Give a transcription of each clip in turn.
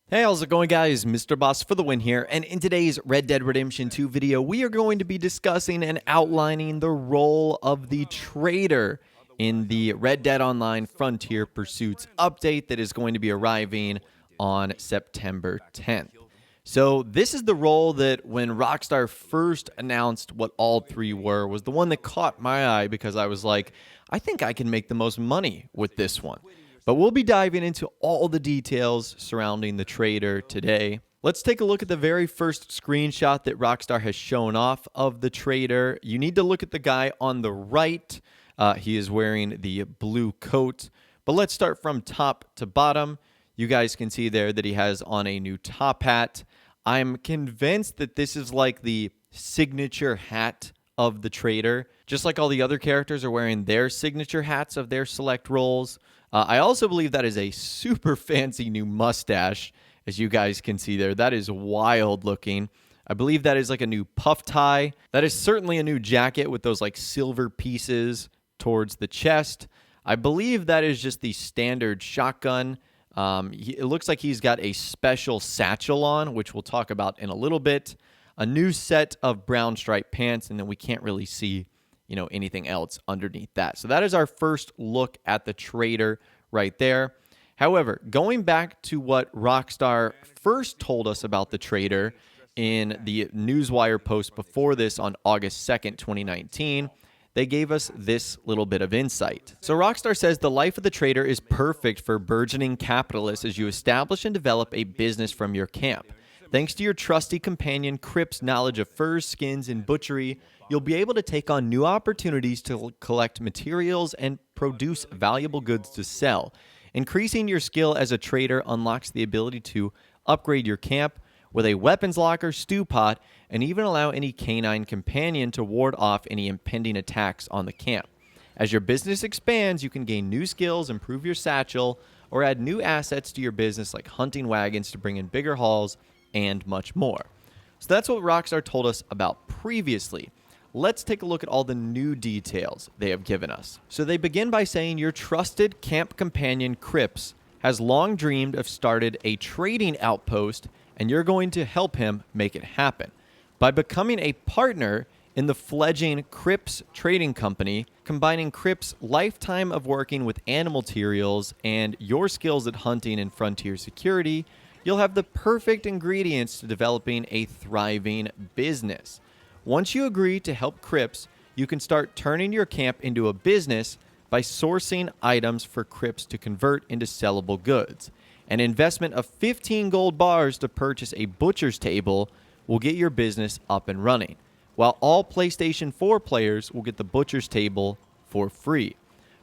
Hey, how's it going, guys? Mr. Boss for the win here, and in today's Red Dead Redemption 2 video, we are going to be discussing and outlining the role of the trader in the Red Dead Online Frontier Pursuits update that is going to be arriving on September 10th. So this is the role that when Rockstar first announced what all three were, was the one that caught my eye because I was like, I think I can make the most money with this one. But we'll be diving into all the details surrounding the trader today. Let's take a look at the very first screenshot that Rockstar has shown off of the trader. You need to look at the guy on the right. He is wearing the blue coat. But let's start from top to bottom. You guys can see there that he has on a new top hat. I'm convinced that this is like the signature hat of the trader. Just like all the other characters are wearing their signature hats of their select roles. I also believe that is a super fancy new mustache, as you guys can see there. That is wild looking. I believe that is like a new puff tie. That is certainly a new jacket with those like silver pieces towards the chest. I believe that is just the standard shotgun. It looks like he's got a special satchel on, which we'll talk about in a little bit. A new set of brown striped pants, and then we can't really see anything else underneath that. So that is our first look at the trader right there. However, going back to what Rockstar first told us about the trader in the Newswire post before this on August 2nd, 2019, they gave us this little bit of insight. So Rockstar says the life of the trader is perfect for burgeoning capitalists as you establish and develop a business from your camp. Thanks to your trusty companion Crip's knowledge of furs, skins, and butchery, you'll be able to take on new opportunities to collect materials and produce valuable goods to sell. Increasing your skill as a trader unlocks the ability to upgrade your camp with a weapons locker, stew pot, and even allow any canine companion to ward off any impending attacks on the camp. As your business expands, you can gain new skills, improve your satchel, or add new assets to your business like hunting wagons to bring in bigger hauls, and much more. So that's what Rockstar told us about previously. Let's take a look at all the new details they have given us. So they begin by saying your trusted camp companion Crips has long dreamed of starting a trading outpost, and you're going to help him make it happen. By becoming a partner in the fledgling Crips Trading Company, combining Crips' lifetime of working with animal materials and your skills at hunting and frontier security, you'll have the perfect ingredients to developing a thriving business. Once you agree to help Crips, you can start turning your camp into a business by sourcing items for Crips to convert into sellable goods. An investment of 15 gold bars to purchase a butcher's table will get your business up and running, while all PlayStation 4 players will get the butcher's table for free.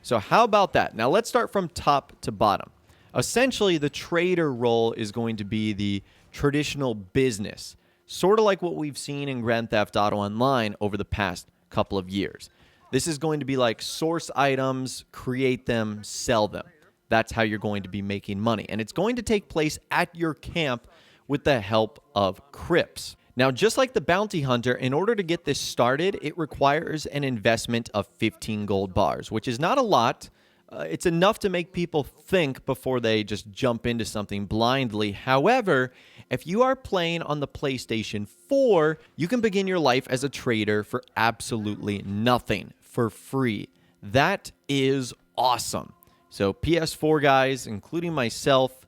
So how about that? Now let's start from top to bottom. Essentially, the trader role is going to be the traditional business, sort of like what we've seen in Grand Theft Auto Online over the past couple of years. This is going to be like source items, create them, sell them. That's how you're going to be making money. And it's going to take place at your camp with the help of Crips. Now, just like the bounty hunter, in order to get this started, it requires an investment of 15 gold bars, which is not a lot. It's enough to make people think before they just jump into something blindly. However, if you are playing on the PlayStation 4, you can begin your life as a trader for absolutely nothing, for free. That is awesome. So PS4 guys, including myself,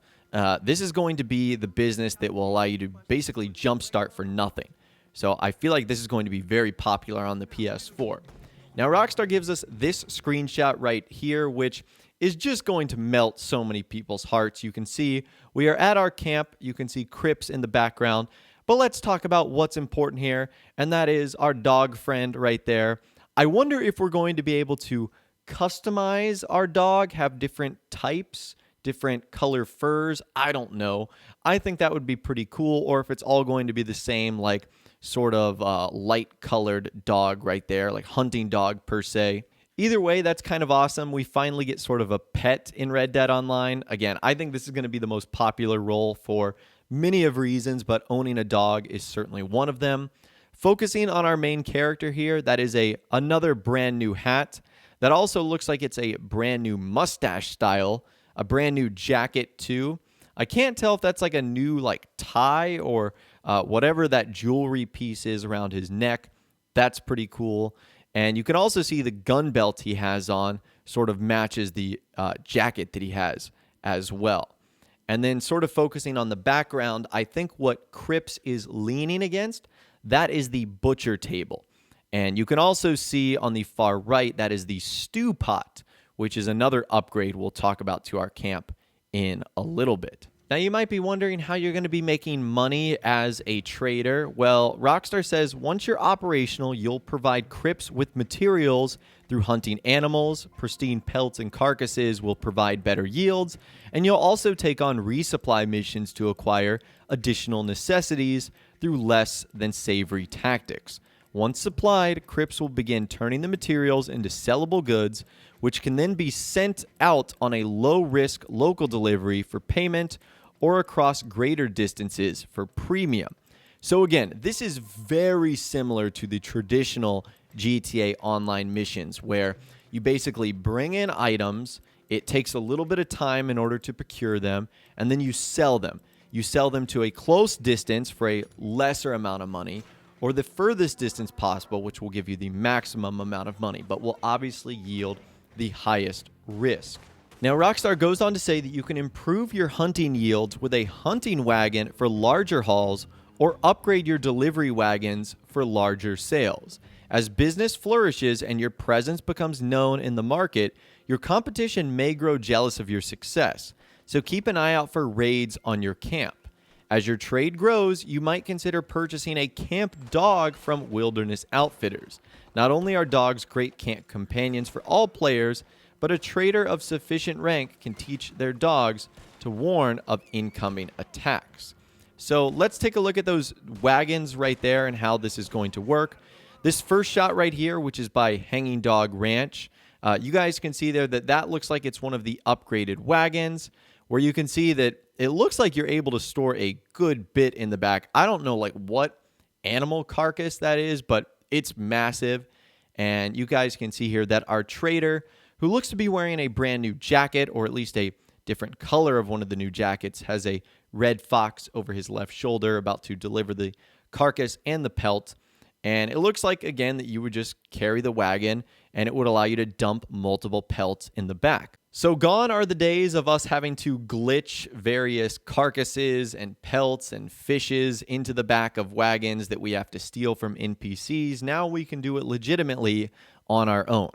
this is going to be the business that will allow you to basically jumpstart for nothing. So I feel like this is going to be very popular on the PS4. Now, Rockstar gives us this screenshot right here, which is just going to melt so many people's hearts. You can see we are at our camp. You can see Crips in the background. But let's talk about what's important here, and that is our dog friend right there. I wonder if we're going to be able to customize our dog, have different types, different color furs. I don't know. I think that would be pretty cool, or if it's all going to be the same, like sort of light colored dog right there, like hunting dog per se. Either way, that's kind of awesome. We finally get sort of a pet in Red Dead Online. Again, I think this is going to be the most popular role for many of reasons, but owning a dog is certainly one of them. Focusing on our main character here, that is another brand new hat. That also looks like it's a brand new mustache style, a brand new jacket too. I can't tell if that's like a new like tie or whatever that jewelry piece is around his neck. That's pretty cool. And you can also see the gun belt he has on sort of matches the jacket that he has as well. And then sort of focusing on the background, I think what Cripps is leaning against, that is the butcher table. And you can also see on the far right, that is the stew pot, which is another upgrade we'll talk about to our camp in a little bit. Now, you might be wondering how you're going to be making money as a trader. Well, Rockstar says once you're operational, you'll provide Cripps with materials through hunting animals, pristine pelts and carcasses will provide better yields, and you'll also take on resupply missions to acquire additional necessities through less than savory tactics. Once supplied, Cripps will begin turning the materials into sellable goods, which can then be sent out on a low-risk local delivery for payment or across greater distances for premium. So again, this is very similar to the traditional GTA Online missions where you basically bring in items, it takes a little bit of time in order to procure them, and then you sell them. You sell them to a close distance for a lesser amount of money, or the furthest distance possible, which will give you the maximum amount of money, but will obviously yield the highest risk. Now, Rockstar goes on to say that you can improve your hunting yields with a hunting wagon for larger hauls or upgrade your delivery wagons for larger sales. As business flourishes and your presence becomes known in the market, your competition may grow jealous of your success. So keep an eye out for raids on your camp. As your trade grows, you might consider purchasing a camp dog from Wilderness Outfitters. Not only are dogs great camp companions for all players, but a trader of sufficient rank can teach their dogs to warn of incoming attacks. So let's take a look at those wagons right there and how this is going to work. This first shot right here, which is by Hanging Dog Ranch, you guys can see there that that looks like it's one of the upgraded wagons, where you can see that it looks like you're able to store a good bit in the back. I don't know like what animal carcass that is, but it's massive. And you guys can see here that our trader, who looks to be wearing a brand new jacket, or at least a different color of one of the new jackets, has a red fox over his left shoulder about to deliver the carcass and the pelt. And it looks like, again, that you would just carry the wagon and it would allow you to dump multiple pelts in the back. So gone are the days of us having to glitch various carcasses and pelts and fishes into the back of wagons that we have to steal from NPCs. Now we can do it legitimately on our own.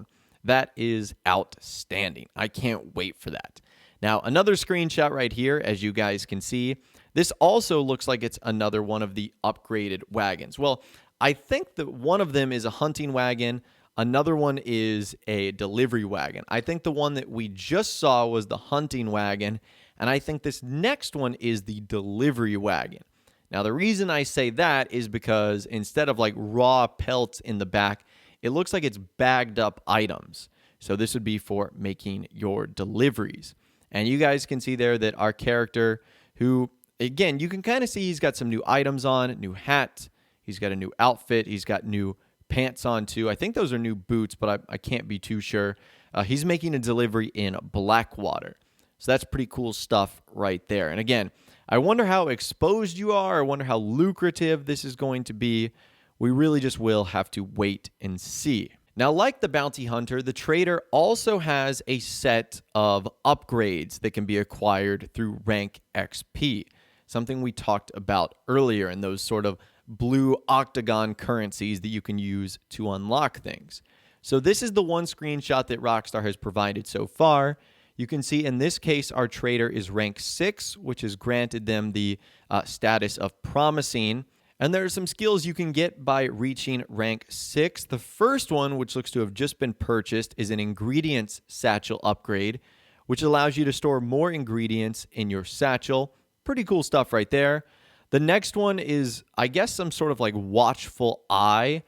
That is outstanding. I can't wait for that. Now, another screenshot right here, as you guys can see, this also looks like it's another one of the upgraded wagons. Well, I think that one of them is a hunting wagon. Another one is a delivery wagon. I think the one that we just saw was the hunting wagon, and I think this next one is the delivery wagon. Now, the reason I say that is because instead of like raw pelts in the back, it looks like it's bagged up items. So this would be for making your deliveries. And you guys can see there that our character, who, again, you can kind of see he's got some new items on, new hat, he's got a new outfit, he's got new pants on too. I think those are new boots, but I can't be too sure. He's making a delivery in Blackwater. So that's pretty cool stuff right there. And again, I wonder how exposed you are. I wonder how lucrative this is going to be. We really just will have to wait and see. Now, like the bounty hunter, the trader also has a set of upgrades that can be acquired through rank XP, something we talked about earlier in those sort of blue octagon currencies that you can use to unlock things. So this is the one screenshot that Rockstar has provided so far. You can see in this case, our trader is rank 6, which has granted them the status of promising. And there are some skills you can get by reaching rank 6. The first one, which looks to have just been purchased, is an ingredients satchel upgrade, which allows you to store more ingredients in your satchel. Pretty cool stuff right there. The next one is, I guess, some sort of like watchful eye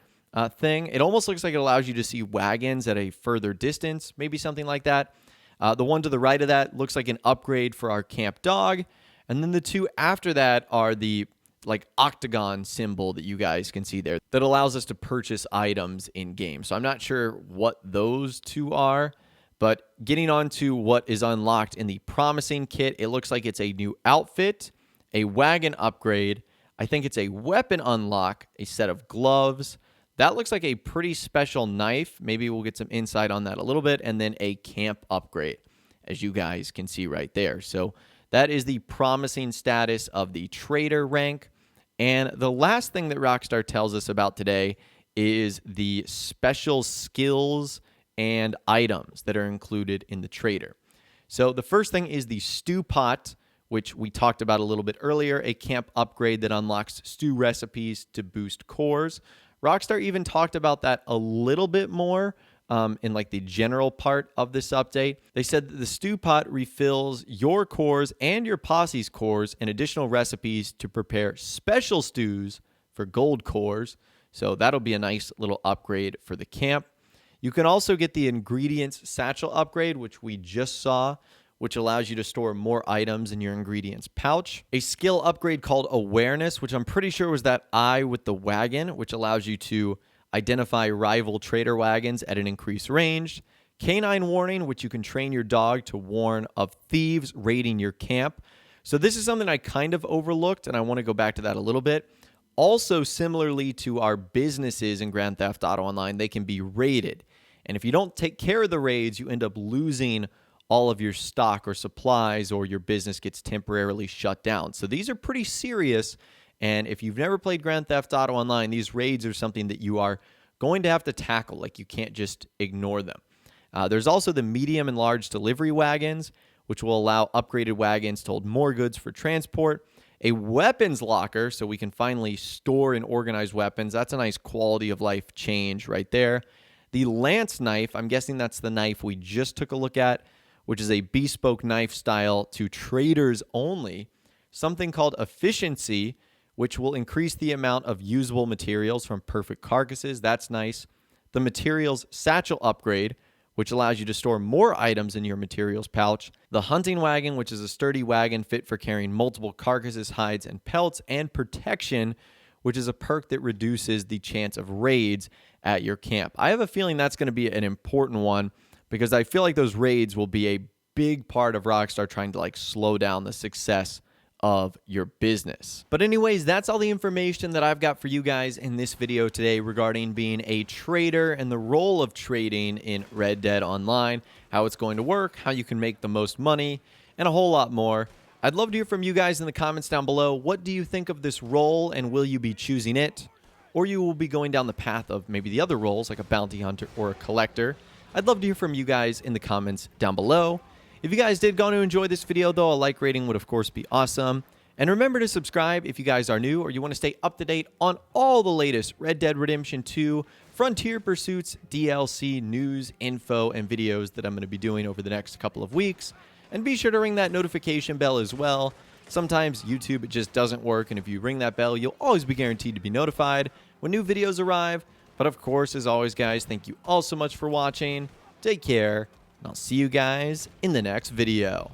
thing. It almost looks like it allows you to see wagons at a further distance, maybe something like that. The one to the right of that looks like an upgrade for our camp dog. And then the two after that are the like octagon symbol that you guys can see there that allows us to purchase items in game. So I'm not sure what those two are, But getting on to what is unlocked in the promising kit, it looks like it's a new outfit, a wagon upgrade. I think it's a weapon unlock, a set of gloves. That looks like a pretty special knife. Maybe we'll get some insight on that a little bit. And then a camp upgrade, as you guys can see right there. So that is the promising status of the trader rank. And the last thing that Rockstar tells us about today is the special skills and items that are included in the trader. So the first thing is the stew pot, which we talked about a little bit earlier, a camp upgrade that unlocks stew recipes to boost cores. Rockstar even talked about that a little bit more in like the general part of this update. They said that the stew pot refills your cores and your posse's cores and additional recipes to prepare special stews for gold cores. So that'll be a nice little upgrade for the camp. You can also get the ingredients satchel upgrade, which we just saw, which allows you to store more items in your ingredients pouch. A skill upgrade called awareness, which I'm pretty sure was that eye with the wagon, which allows you to identify rival trader wagons at an increased range. Canine warning, which you can train your dog to warn of thieves raiding your camp. So this is something I kind of overlooked, and I want to go back to that a little bit. Also, similarly to our businesses in Grand Theft Auto Online, they can be raided. And if you don't take care of the raids, you end up losing all of your stock or supplies, or your business gets temporarily shut down. So these are pretty serious. And if you've never played Grand Theft Auto Online, these raids are something that you are going to have to tackle. Like, you can't just ignore them. There's also the medium and large delivery wagons, which will allow upgraded wagons to hold more goods for transport. A weapons locker, so we can finally store and organize weapons. That's a nice quality of life change right there. The lance knife, I'm guessing that's the knife we just took a look at, which is a bespoke knife style to traders only. Something called efficiency, which will increase the amount of usable materials from perfect carcasses. That's nice. The materials satchel upgrade, which allows you to store more items in your materials pouch. The hunting wagon, which is a sturdy wagon fit for carrying multiple carcasses, hides, and pelts. And protection, which is a perk that reduces the chance of raids at your camp. I have a feeling that's going to be an important one, because I feel like those raids will be a big part of Rockstar trying to like slow down the success of your business. But anyways, that's all the information that I've got for you guys in this video today regarding being a trader and the role of trading in Red Dead Online, how it's going to work, how you can make the most money, and a whole lot more. I'd love to hear from you guys in the comments down below. What do you think of this role, and will you be choosing it? Or you will be going down the path of maybe the other roles, like a bounty hunter or a collector. I'd love to hear from you guys in the comments down below. If you guys did go to enjoy this video, though, a like rating would, of course, be awesome. And remember to subscribe if you guys are new or you want to stay up to date on all the latest Red Dead Redemption 2 Frontier Pursuits DLC news, info, and videos that I'm going to be doing over the next couple of weeks. And be sure to ring that notification bell as well. Sometimes YouTube, it just doesn't work, and if you ring that bell, you'll always be guaranteed to be notified when new videos arrive. But of course, as always, guys, thank you all so much for watching. Take care, and I'll see you guys in the next video.